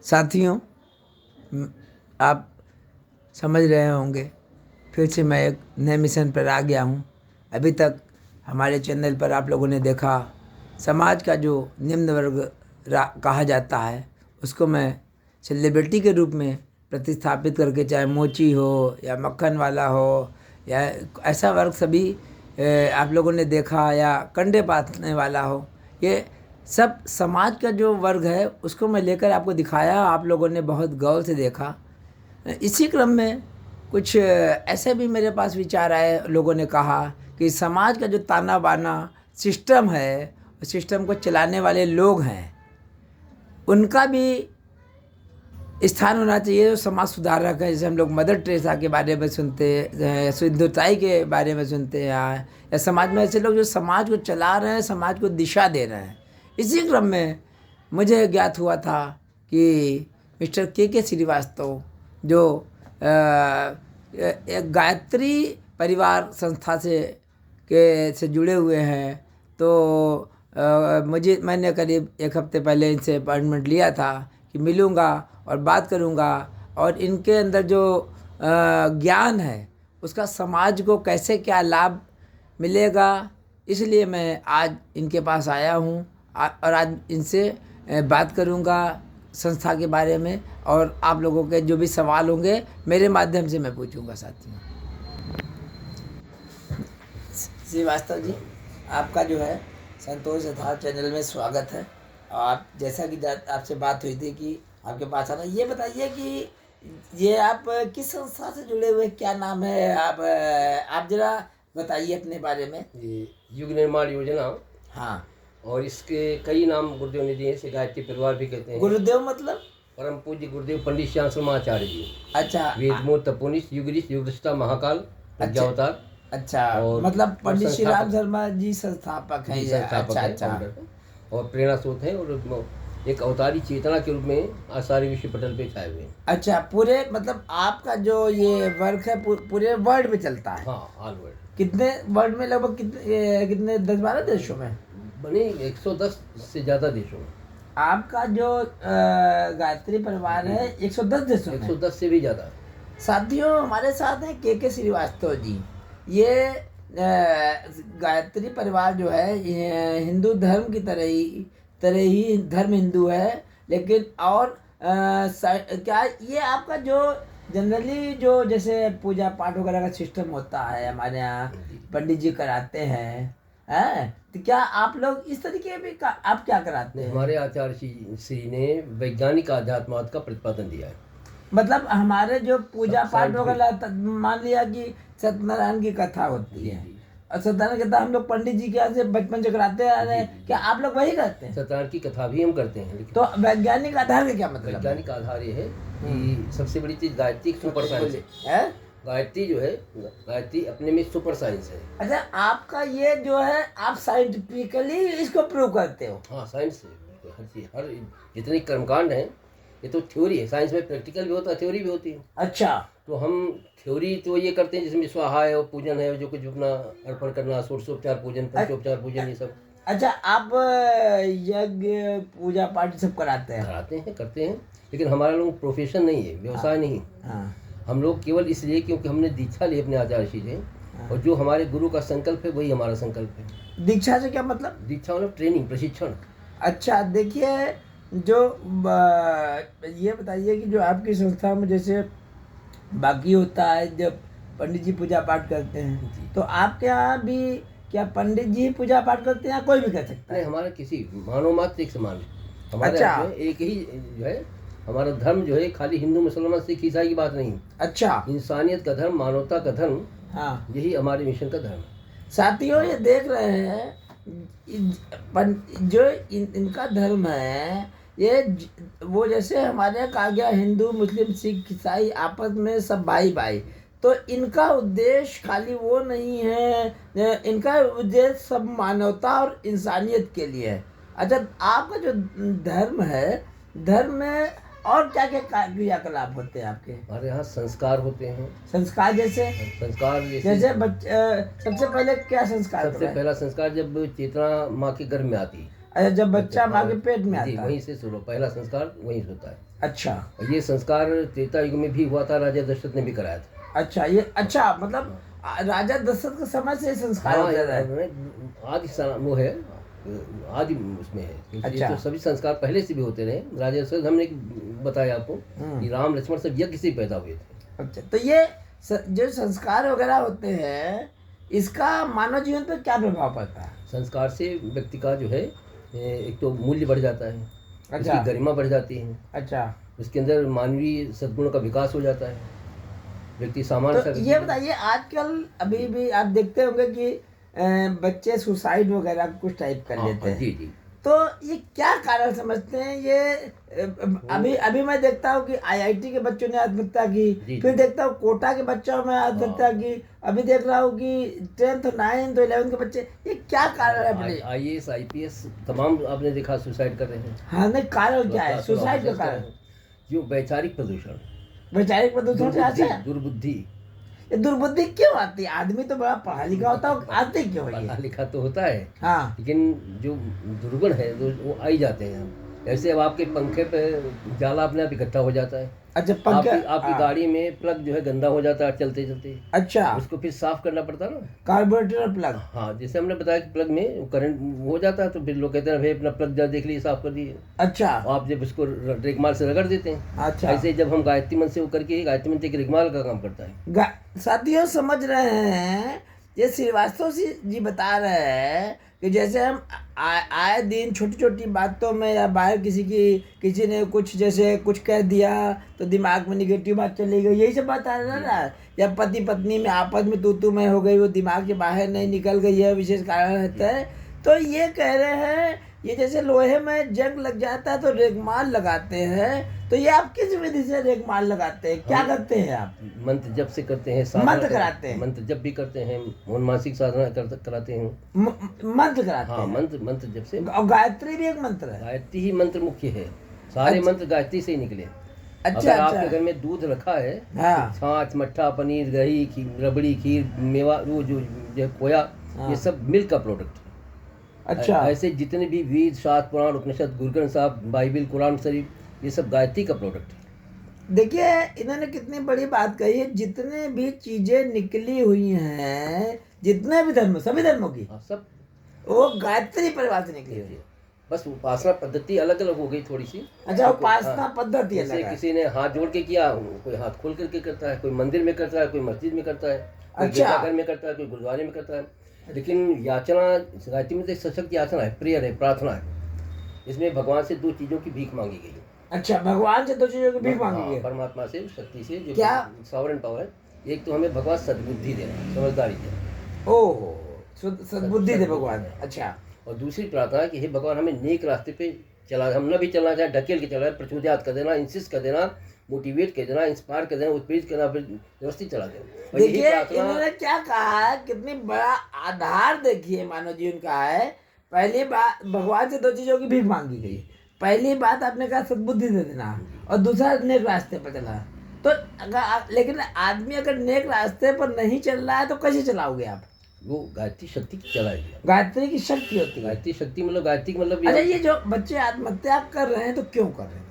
साथियों, आप समझ रहे होंगे फिर से मैं एक नए मिशन पर आ गया हूँ। अभी तक हमारे चैनल पर आप लोगों ने देखा समाज का जो निम्न वर्ग कहा जाता है उसको मैं सेलिब्रिटी के रूप में प्रतिस्थापित करके, चाहे मोची हो या मक्खन वाला हो या ऐसा वर्ग सभी आप लोगों ने देखा, या कंडे बांधने वाला हो, ये सब समाज का जो वर्ग है उसको मैं लेकर आपको दिखाया। आप लोगों ने बहुत गौर से देखा। इसी क्रम में कुछ ऐसे भी मेरे पास विचार आए। लोगों ने कहा कि समाज का जो ताना बाना सिस्टम है, उस सिस्टम को चलाने वाले लोग हैं, उनका भी स्थान होना चाहिए। जो समाज सुधारक है, जैसे हम लोग मदर टेरेसा के बारे में सुनते हैं, सिद्धोताई के बारे में सुनते हैं, या समाज में ऐसे लोग जो समाज को चला रहे हैं, समाज को दिशा दे रहे हैं। इसी क्रम में मुझे ज्ञात हुआ था कि मिस्टर के श्रीवास्तव जो एक गायत्री परिवार संस्था से जुड़े हुए हैं, तो मैंने करीब एक हफ्ते पहले इनसे अपॉइंटमेंट लिया था कि मिलूँगा और बात करूँगा, और इनके अंदर जो ज्ञान है उसका समाज को कैसे क्या लाभ मिलेगा, इसलिए मैं आज इनके पास आया हूँ और आज इनसे बात करूँगा संस्था के बारे में, और आप लोगों के जो भी सवाल होंगे मेरे माध्यम से मैं पूछूंगा। साथियों, श्रीवास्तव जी, आपका जो है संतोष यथार्थ चैनल में स्वागत है। आप जैसा कि आपसे बात हुई थी कि आपके पास आना, ये बताइए कि ये आप किस संस्था से जुड़े हुए, क्या नाम है? आप जरा बताइए अपने बारे में। युग निर्माण योजना। हाँ, और इसके कई नाम गुरुदेव ने दिए। इसे गायत्री परिवार भी कहते हैं। गुरुदेव मतलब परम पूज्य गुरुदेव पंडित श्याम शर्माचार्य जी। अच्छा, वेदमूर्त तपोनिष्ठ युगनिष्ठ युगदृष्टा महाकाल प्रज्ञावतार। अच्छा, मतलब पंडित श्री राम शर्मा जी संस्थापक हैं। अच्छा। और प्रेरणा स्रोत है, और एक अवतारी चेतना के रूप में आसारी विश्व पटल पे छाए हुए। अच्छा, पूरे मतलब आपका जो ये वर्क है पूरे वर्ल्ड में चलता है? हाँ, ऑल वर्ल्ड। कितने वर्ल्ड में? लगभग कितने 10-12 देशों में बने, 110 से ज़्यादा देशों में। आपका जो गायत्री परिवार है 110 देशों में? 110 से भी ज़्यादा। साथियों, हमारे साथ हैं के श्रीवास्तव जी। ये गायत्री परिवार जो है ये हिंदू धर्म की तरह ही धर्म हिंदू है, लेकिन और क्या ये आपका जो जनरली जो जैसे पूजा पाठ वगैरह का सिस्टम होता है हमारे यहाँ, पंडित जी कराते हैं, तो क्या आप लोग इस तरीके भी आप क्या कराते हैं? हमारे आचार्य श्री ने वैज्ञानिक आध्यात्मवाद का प्रतिपादन दिया है। मतलब हमारे जो पूजा पाठ वगैरह, मान लिया कि सत्यनारायण की कथा होती है, और सत्यनारायण की कथा हम लोग पंडित जी के यहाँ से बचपन से कराते आ रहे हैं, क्या आप लोग वही करते हैं? सत्यनारायण की कथा भी हम करते हैं, लेकिन तो वैज्ञानिक आधार का क्या मतलब? वैज्ञानिक आधार ये है कि सबसे बड़ी चीज गायत्री सुपर साइंस है। गायत्री जो है, गायत्री अपने में सुपर साइंस है। अच्छा, आपका ये जो है आप साइंटिफिकली इसको प्रूव करते हो? हाँ, साइंस से हर चीज, हर जितने कर्मकांड हैं ये तो थ्योरी है। साइंस में प्रैक्टिकल भी होता है, थ्योरी भी होती है। अच्छा, तो हम थ्योरी तो ये करते हैं जिसमें स्वाहा है और पूजन है, जो कुछ अपना अर्पण करना, षोडशोपचार पूजन, पंचोपचार पूजन, ये सब। अच्छा, आप यज्ञ पूजा पाठ सब कराते हैं? करते हैं, लेकिन हमारा लोग प्रोफेशन नहीं है, व्यवसाय नहीं। हम लोग केवल इसलिए क्योंकि हमने दीक्षा ली अपने आचार्य जी से, और जो हमारे गुरु का संकल्प है वही हमारा संकल्प है। दीक्षा से क्या मतलब? दीक्षा मतलब ट्रेनिंग, प्रशिक्षण। अच्छा, देखिए, जो ये बताइए कि जो आपकी संस्था में जैसे बाकी होता है जब पंडित जी पूजा पाठ करते हैं, तो आपके यहाँ भी क्या पंडित जी पूजा पाठ करते हैं या कोई भी कर सकता है? नहीं, हमारा किसी मानव मात्र एक समान है। हमारे अच्छा, एक ही जो है हमारा धर्म जो है, खाली हिंदू मुसलमान सिख ईसाई की बात नहीं। अच्छा, इंसानियत का धर्म, मानवता का धर्म, हाँ, यही हमारे मिशन का धर्म है। साथियों, ये देख रहे हैं जो इनका धर्म है, ये वो जैसे हमारे यहाँ कहा गया हिंदू मुस्लिम सिख ईसाई आपस में सब भाई भाई, तो इनका उद्देश्य खाली वो नहीं है, इनका उद्देश्य सब मानवता और इंसानियत के लिए है। अच्छा, आपका जो धर्म है, धर्म में और क्या क्या क्रियाकलाप होते हैं आपके? हमारे यहाँ संस्कार होते हैं। संस्कार जैसे? सबसे पहले क्या संस्कार? सबसे पहला संस्कार जब चेतना माँ के गर्भ में आती है। अच्छा, जब बच्चा माँ के पेट में जी, आता है। वहीं से शुरू, पहला संस्कार वहीं से होता है। अच्छा और ये संस्कार त्रेता युग में भी हुआ था, राजा दशरथ ने भी कराया था। अच्छा, ये अच्छा मतलब राजा दशरथ के समय से ये संस्कार होता रहा है। वो है, आदि उसमें है, क्योंकि ये अच्छा। तो सभी संस्कार पहले से भी होते रहे। राजा दशरथ, हमने बताया आपको कि राम लक्ष्मण सब यज्ञ से ही पैदा हुए थे। अच्छा, तो ये जो संस्कार वगैरह होते हैं, इसका मानव जीवन पर क्या प्रभाव पड़ता है? संस्कार से व्यक्ति का जो है एक तो मूल्य बढ़ जाता है, अच्छा। उसकी गरिमा बढ़ जाती है, अच्छा, उसके अंदर मानवीय सद्गुणों का विकास हो जाता है, व्यक्ति सामान्य तो सा ये बताइए, आजकल अभी भी आप देखते होंगे कि बच्चे सुसाइड वगैरह कुछ टाइप कर लेते हैं। जी जी। तो ये क्या कारण समझते हैं? ये अभी अभी मैं देखता हूँ कि आईआईटी के बच्चों ने आत्महत्या की, फिर देखता हूँ कोटा के बच्चों में आत्महत्या की, अभी देख रहा हूँ कि 10th 9th 11th के बच्चे। ये क्या कारण है अपने? IAS IPS तमाम आपने देखा सुसाइड कर रहे हैं। हाँ, नहीं कारण क्या है सुसाइड का कारण? जो वैचारिक प्रदूषण, वैचारिक प्रदूषण से आता है। दुर्बुद्धि। ये दुर्बुद्धि क्यों आती है? आदमी तो बड़ा पढ़ा लिखा होता है, आते क्यों है पढ़ा ये? लिखा तो होता है, हाँ, लेकिन जो दुर्गुण है वो आ ही जाते हैं। ऐसे अब आपके पंखे पे जाला अपने आप इकट्ठा हो जाता है। अच्छा पंखे। आपकी गाड़ी में प्लग जो है गंदा हो जाता है चलते चलते, अच्छा, उसको फिर साफ करना पड़ता है ना। Carburettor plug. हाँ, जैसे हमने बताया कि प्लग में करंट हो जाता है, तो फिर लोग कहते हैं भाई अपना प्लग जा देख लीजिए, साफ कर दिए। अच्छा आप जब उसको रेगमाल से रगड़ देते हैं। अच्छा, ऐसे जब हम गायत्री मंत्र से वो करके, गायत्री मंत्र एक रेगमाल का काम करता है। साथियों समझ रहे हैं, ये श्रीवास्तव जी बता रहे हैं कि जैसे हम आए दिन छोटी छोटी बातों में या बाहर किसी ने कुछ जैसे कुछ कह दिया तो दिमाग में निगेटिव बात चली गई, यही सब बात आ रहा है ना। या पति पत्नी में आपस में तू में हो गई, वो दिमाग के बाहर नहीं निकल गई है, विशेष कारण रहता है। तो ये कह रहे हैं, ये जैसे लोहे में जंग लग जाता है तो रेगमाल लगाते हैं, तो ये आप किस विधि से रेगमाल लगाते हैं? क्या करते हैं आप? मंत्र जप से करते हैं, मंत्र कराते हैं, मंत्र जप भी करते हैं, मानसिक साधना कराते हैं, मंत्र कराते हैं। मंत्र जप से। और गायत्री भी एक मंत्र है। गायत्री ही मंत्र मुख्य है, सारे मंत्र गायत्री से ही निकले। अच्छा, अगर आपके घर में दूध रखा है, हाँ, छाछ मट्ठा पनीर दही रबड़ी खीर मेवा वो जो खोया, ये सब मिल्क का प्रोडक्ट है। अच्छा, ऐसे जितने भी वेद शास्त्र पुराण उपनिषद गुरु ग्रंथ साहब बाइबल कुरान शरीफ, ये सब गायत्री का प्रोडक्ट है। देखिए इन्होंने कितनी बड़ी बात कही है। जितने भी चीजें निकली हुई हैं, जितने भी धर्म, सभी धर्मों की, सब वो गायत्री परिवार से निकली हुई है। बस उपासना पद्धति अलग अलग हो गई थोड़ी सी। अच्छा, उपासना पद्धति अलग है। किसी ने हाथ जोड़ के किया, कोई हाथ खोल करके करता है, कोई मंदिर में करता है, कोई मस्जिद में करता है, कोई गिरजाघर में करता है, कोई गुरुद्वारे में करता है। लेकिन याचना गायत्री में तो सशक्त याचना है, प्रेयर है, प्रार्थना है। इसमें भगवान से दो चीजों की भीख मांगी गई है। अच्छा, भगवान से दो चीजों की भीख मांगी गई है। परमात्मा से, शक्ति से, जो क्या सॉवरेन पावर है। एक तो हमें भगवान सद्बुद्धि देना, समझदारी देना। ओह, सद्बुद्धि दे भगवान। अच्छा, और दूसरी प्रार्थना है कि हे भगवान हमें नेक रास्ते पे चला, हम न भी चलना चाहे ढकेल के चला, प्रचोदयात कर देना, इंसिस्ट कर देना, मोटिवेट कर देना, इंस्पायर कर देना, उत्प्रेरित करना, फिर व्यवस्थित चला देना। देखिए इन्होंने क्या कहा है, कितनी बड़ा आधार देखिए मानव जीवन का है। पहली बात, भगवान से दो चीजों की भीख मांगी गई। पहली बात आपने कहा सद्बुद्धि दे देना, और दूसरा नेक रास्ते पर चला। तो लेकिन आदमी अगर नेक रास्ते पर नहीं चल रहा है तो कैसे चलाओगे आप? वो गायत्री शक्ति चलाएगी। गायत्री की शक्ति होती है। गायत्री शक्ति मतलब गायत्री मतलब। अच्छा, ये जो बच्चे आत्महत्या कर रहे हैं तो क्यों कर रहे हैं?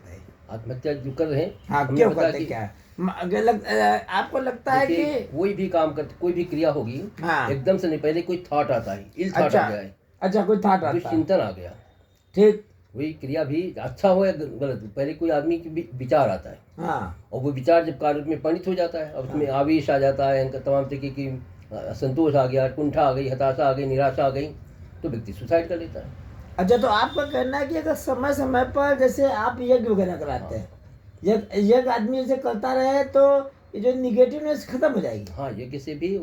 आत्महत्या जो कर रहे हैं, हाँ, क्यों करते? क्या है आपको लगता है कि कोई भी काम करते, कोई भी क्रिया होगी, हाँ, एकदम से नहीं, पहले कोई थॉट आता है, इल थॉट आ गया है। अच्छा, कोई थॉट आता है, दुश्चिंतन आ गया। ठीक, वही क्रिया भी अच्छा हो या गलत, पहले कोई आदमी की विचार आता है। हाँ, और वो विचार जब कार्य में परिणित हो जाता है, अब उसमें आवेश आ जाता है, तमाम तरीके की असंतोष आ गया, कुंठा आ गई, हताशा आ गई, निराशा आ गई, तो व्यक्ति सुसाइड कर लेता है। अच्छा, तो आपका कहना है कि अगर समय समय पर जैसे आप यज्ञ वगैरह कराते हैं, यज्ञ आदमी जैसे करता रहे तो ये जो निगेटिवनेस खत्म हो जाएगी। हाँ, यज्ञ से भी,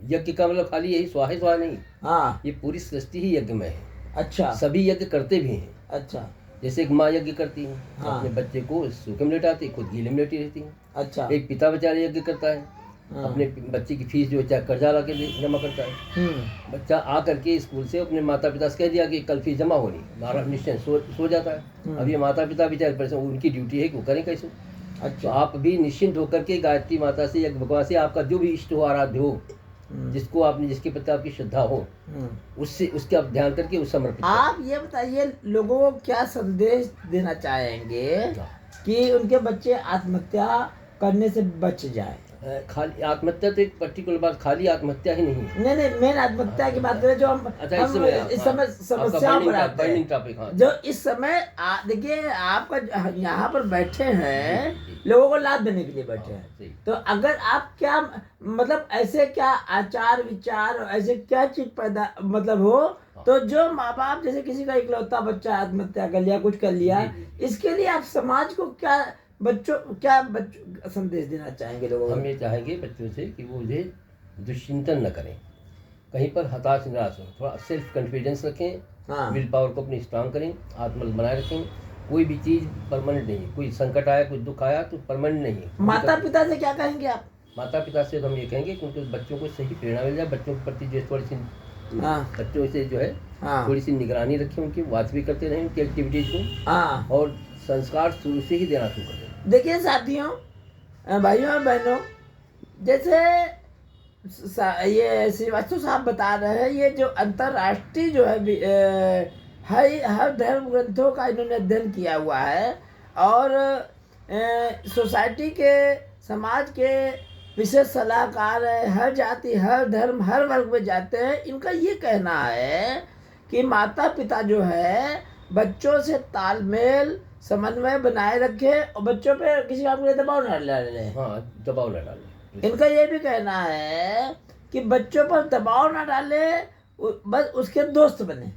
यज्ञ का मतलब खाली यही स्वाहा स्वाहा नहीं, हाँ, ये पूरी सृष्टि ही यज्ञ में है। अच्छा, सभी यज्ञ करते भी हैं। अच्छा, जैसे एक माँ यज्ञ करती है, हाँ, अपने बच्चे को सूखे में लेटाती, खुद गीले में लेटी रहती है। अच्छा, एक पिता बेचारे यज्ञ करता है, हाँ, अपने बच्चे की फीस जो चाहे कर्जा ला के जमा करता है। बच्चा आ करके स्कूल से अपने माता पिता से कह दिया कि कल फीस जमा होनी, हमारा निश्चय सो जाता है। अब ये माता पिता बेचारे परेशान, उनकी ड्यूटी है कि वो करें कैसे। अच्छा, तो आप भी निश्चिंत होकर के गायत्री माता से या भगवान से आपका जो भी इष्ट हो, आराध्य हो, जिसको आपने, जिसके प्रति आपकी श्रद्धा हो, उससे उसके आप ध्यान करके उस समर्पित करें। आप ये बताइए लोगों को क्या संदेश देना चाहेंगे हाँ। कि उनके बच्चे आत्महत्या करने से बच जाए? खाली आत्महत्या तो एक पर्टिकुलर बात, खाली आत्महत्या ही नहीं है। नहीं, मेन आत्महत्या की बात करें जो हम अच्छा, इस समय इस समय समस्याओं पर आते बर्निंग हैं, टॉपिक। हाँ, जो इस समय देखिए आपका यहाँ पर बैठे हैं, लोगों को लाभ देने के लिए बैठे हैं। सही। तो अगर आप क्या मतलब ऐसे क्या आचार विचार ऐसे क्या चीज पैदा मतलब हो, तो जो माँ बाप जैसे किसी का इकलौता बच्चा आत्महत्या कर लिया, कुछ कर लिया, इसके लिए आप समाज को क्या बच्चों संदेश देना चाहेंगे लोगों को? हम ये चाहेंगे बच्चों से कि वो मुझे दुश्चिंतन न करें, कहीं पर हताश निराश हो, थोड़ा सेल्फ कॉन्फिडेंस रखें, हाँ। विल पावर को अपनी स्ट्रांग करें, आत्मबल बनाए रखें। कोई भी चीज़ परमानेंट नहीं है, कोई संकट आया, कोई दुख आया तो परमानेंट नहीं है। माता पिता से क्या कहेंगे आप? माता पिता से तो हम ये कहेंगे कि उनके बच्चों को सही प्रेरणा मिल जाए, बच्चों के प्रति जो थोड़ी सी बच्चों से जो है थोड़ी सी निगरानी रखें, उनकी वाच भी करते रहें उनकी एक्टिविटीज़ को, और संस्कार शुरू से ही देना शुरू कर दें। देखिए साथियों, भाइयों और बहनों, जैसे ये श्रीवास्तव साहब बता रहे हैं, ये जो अंतर्राष्ट्रीय जो है हर धर्म ग्रंथों का इन्होंने अध्ययन किया हुआ है, और सोसाइटी के समाज के विशेष सलाहकार है, हर जाति हर धर्म हर वर्ग में जाते हैं। इनका ये कहना है कि माता पिता जो है बच्चों से तालमेल समन्वय बनाए रखे और बच्चों पे किसी काम के लिए दबाव न डाले। हाँ, दबाव न डालें। इनका ये भी कहना है कि बच्चों पर दबाव न डाले, बस उसके दोस्त बने।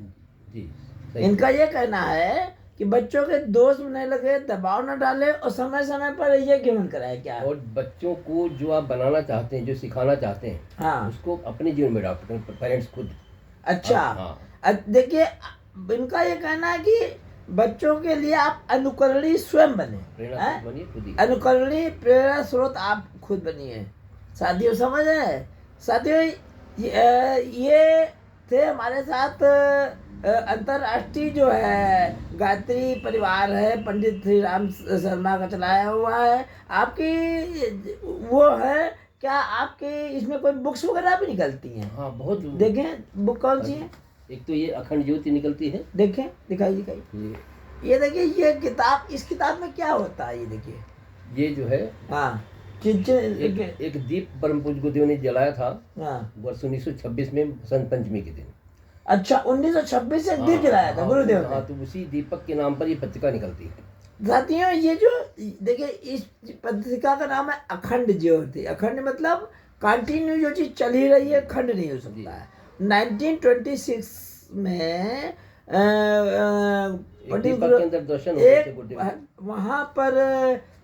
जी, इनका ये कहना है कि बच्चों के दोस्त बनने लगे, दबाव न डाले, और समय समय पर ये गिवन कराए क्या। और बच्चों को जो आप बनाना चाहते हैं, जो सिखाना चाहते हैं, हाँ, उसको अपने जीवन में अडॉप्ट करें, पेरेंट्स खुद। अच्छा। हाँ। देखिए इनका ये कहना है कि बच्चों के लिए आप अनुकरणीय स्वयं बने, अनुकरणीय प्रेरणा स्रोत आप खुद बनिए। साथियों समझ रहे? साथियों ये थे हमारे साथ अंतर्राष्ट्रीय जो है गायत्री परिवार है, पंडित श्री राम शर्मा का चलाया हुआ है। आपकी वो है क्या, आपके इसमें कोई बुक्स वगैरह भी निकलती हैं? हाँ, बहुत। देखें बुक कौन सी है? एक तो ये अखंड ज्योति निकलती है। देखें, दिखाइए। ये देखिए, ये किताब, इस किताब में क्या होता है? ये देखिए, ये जो है हाँ एक दीप परम पूज्य गुरुदेव ने जलाया था वर्ष 1926 में बसंत पंचमी के दिन। अच्छा, 1926 से दीप जलाया था गुरुदेव ने। हाँ, तो उसी दीपक के नाम पर ये पत्रिका निकलती है। साथियों ये जो देखिए, इस पत्रिका का नाम है अखंड ज्योति। अखंड मतलब कंटिन्यू जो चीज चल ही रही है, खंड नहीं हो सकता है। 1926 में दीपक के अंदर दर्शन हुए वहाँ पर,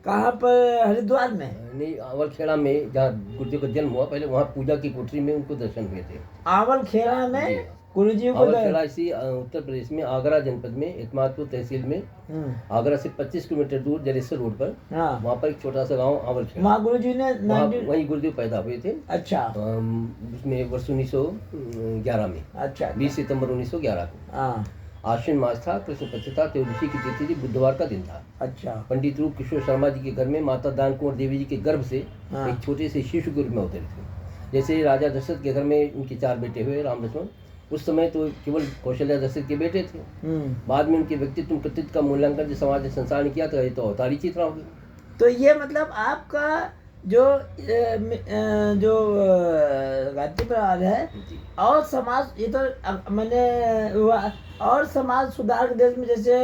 कहाँ पर? हरिद्वार में नहीं, आवलखेड़ा में, जहाँ गुरुदेव का जन्म हुआ, पहले वहाँ पूजा की कोठरी में उनको दर्शन हुए थे। आवलखेड़ा में गुरुजी को? आवलखेड़ा इसी उत्तर प्रदेश में आगरा जनपद में एतमादपुर तहसील में, आगरा से 25 किलोमीटर दूर जलेसर रोड पर, वहाँ पर एक छोटा सा गांव आवलखेड़ा, वहाँ गुरुजी ने वहीं गुरुदेव पैदा हुए थे। अच्छा। उसमें वर्ष 1911 में, अच्छा, 20 सितंबर 1911 को आश्विन मास था, कृष्ण पक्ष था, त्रयोदशी की तिथि थी, बुधवार का दिन था। अच्छा। पंडित रूप किशोर शर्मा जी के घर में माता दान कुंवर देवी जी के गर्भ से एक छोटे से शिशु के रूप में अवतरित थे। जैसे राजा दशरथ के घर में उनके 4 बेटे हुए, राम लक्ष्मण, उस समय तो केवल कौशल्या दशरथ के बेटे थे। बाद में उनके व्यक्तित्व कृतित्व का मूल्यांकन जो समाज ने संसार ने किया था, ये तो अवतारी चित्रा होगी। तो ये मतलब आपका जो गायत्री परिवार है और समाज, ये तो मैंने हुआ, और समाज सुधार के देश में, जैसे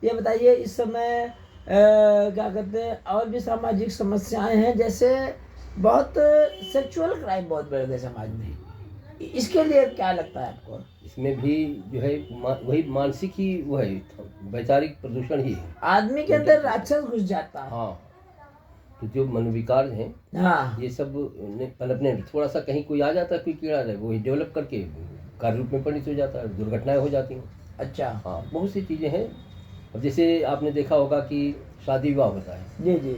ये बताइए इस समय क्या कहते हैं, और भी सामाजिक समस्याएं हैं, जैसे बहुत सेक्सुअल क्राइम बहुत बढ़ गए समाज में, इसके लिए क्या लगता है आपको? इसमें भी जो है वही मानसिक ही वो है, वैचारिक प्रदूषण ही है, आदमी के अंदर राक्षस घुस जाता है। हाँ, तो जो मनोविकार हैं, हाँ, ये सब पनपने, थोड़ा सा कहीं कोई आ जाता है, कोई कीड़ा है, वो डेवलप करके कार्य रूप में परिणत हो जाता है, दुर्घटनाएं हो जाती हैं। अच्छा। हाँ, बहुत सी चीज़ें हैं। अब जैसे आपने देखा होगा कि शादी विवाह होता है, जी,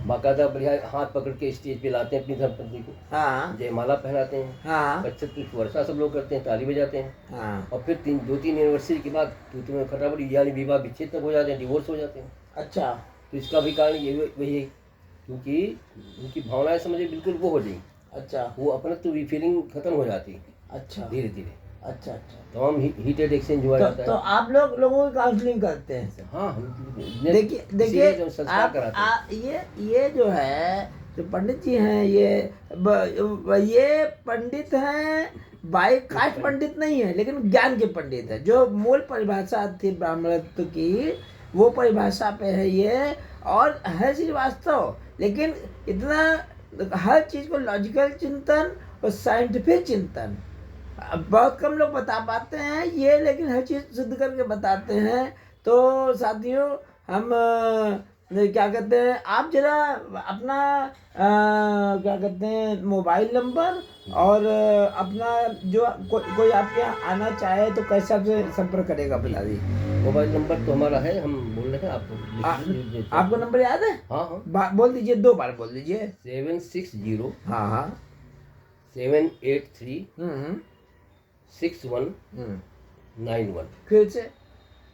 बाकायदा बढ़िया हाथ पकड़ के स्टेज पे लाते हैं अपनी धर्मपत्नी को, हाँ, जयमाला पहनाते हैं, हाँ, बच्चे वर्षा सब लोग करते हैं, ताली बजाते हैं, हाँ, और फिर 2-3 एनिवर्सरी के बाद तुम्हें खतराबड़ी यानी विवाह विच्छेद तक हो जाते हैं, डिवोर्स हो जाते हैं। अच्छा। तो इसका भी कारण ये वही है, क्योंकि उनकी भावनाएं समझे बिल्कुल वो हो जाएंगी, अच्छा, वो अपने तो भी फीलिंग खत्म हो जाती है। अच्छा, धीरे धीरे। अच्छा अच्छा, तमाम हीटेड एक्सचेंज हुआ जाता है। तो आप लोगों की काउंसलिंग करते हैं? हाँ, हम देखिए ये जो है, जो पंडित जी हैं, ये पंडित हैं, बाई कास्ट पंडित नहीं है, लेकिन ज्ञान के पंडित है। जो मूल परिभाषा थी ब्राह्मणत्व की, वो परिभाषा पे है ये, और हर चीज वास्तव, लेकिन इतना हर चीज को लॉजिकल चिंतन और साइंटिफिक चिंतन बहुत कम लोग बता पाते हैं ये, लेकिन हर चीज सिद्ध करके बताते हैं। तो साथियों, हम क्या कहते हैं, आप जरा अपना क्या कहते हैं मोबाइल नंबर और अपना जो कोई आपके यहाँ आना चाहे तो कैसे आपसे संपर्क करेगा, बता दीजिए। मोबाइल नंबर तो हमारा है, हम बोल रहे हैं आपको। आपको नंबर याद है? हाँ हाँ, बोल दीजिए, 2 बार बोल दीजिए। 760, हाँ हाँ, 783 6191। फिर से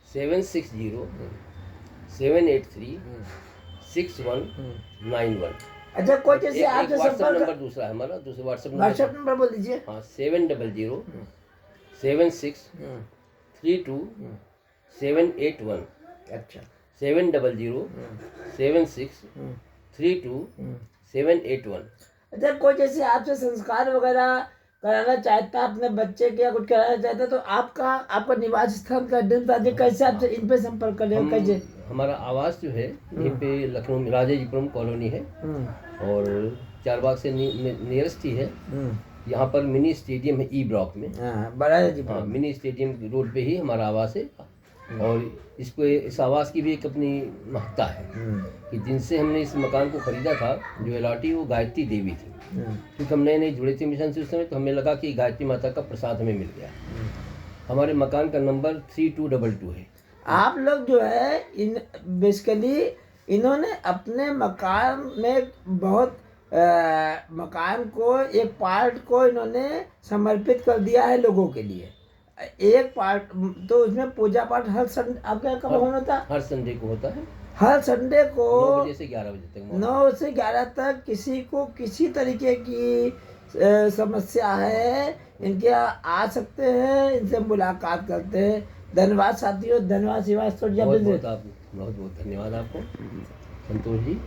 760 783 6191। अच्छा, कोई जैसे आपसे व्हाट्सएप नंबर दूसरा है हमारा, दूसरा व्हाट्सएप नंबर बोल दीजिए। हाँ, 700 76 32 781। अच्छा, 700 76 32 781। अच्छा, कोई जैसे आपसे संस्कार वगैरह कराना चाहता है अपने बच्चे के, या कुछ कराना चाहता है, तो आपका निवास स्थान का एड्रेस बता दीजिए, कैसे आपसे इन पे संपर्क करें? कैसे? हमारा आवास जो है यहीं पे लखनऊ में राजाजीपुरम कॉलोनी है, और चारबाग से नियरेस्ट ही है। यहाँ पर मिनी स्टेडियम है, ई ब्लॉक में। हाँ, मिनी स्टेडियम रोड पे ही हमारा आवास है। और इस आवास की भी एक अपनी महत्ता है कि जिनसे हमने इस मकान को खरीदा था, जो अलाटी, वो गायत्री देवी थी। क्योंकि हम नए जुड़े थे मिशन से उस समय, तो हमें लगा कि गायत्री माता का प्रसाद हमें मिल गया। हमारे मकान का नंबर 3222 है। आप लोग जो है बेसिकली इन्होंने अपने मकान में बहुत मकान को, एक पार्ट को इन्होंने समर्पित कर दिया है लोगों के लिए। एक पार्ट तो उसमें पूजा पाठ हर संडे, आपका कब होना था? हर संडे को होता है। हर संडे को 9 बजे से 11 बजे तक। 9 से 11 तक किसी को किसी तरीके की समस्या है, इनके आ सकते हैं, इनसे मुलाकात करते हैं। धन्यवाद साथियों, धन्यवाद श्रीवास्तव जी। बहुत बहुत धन्यवाद आपको संतोष जी।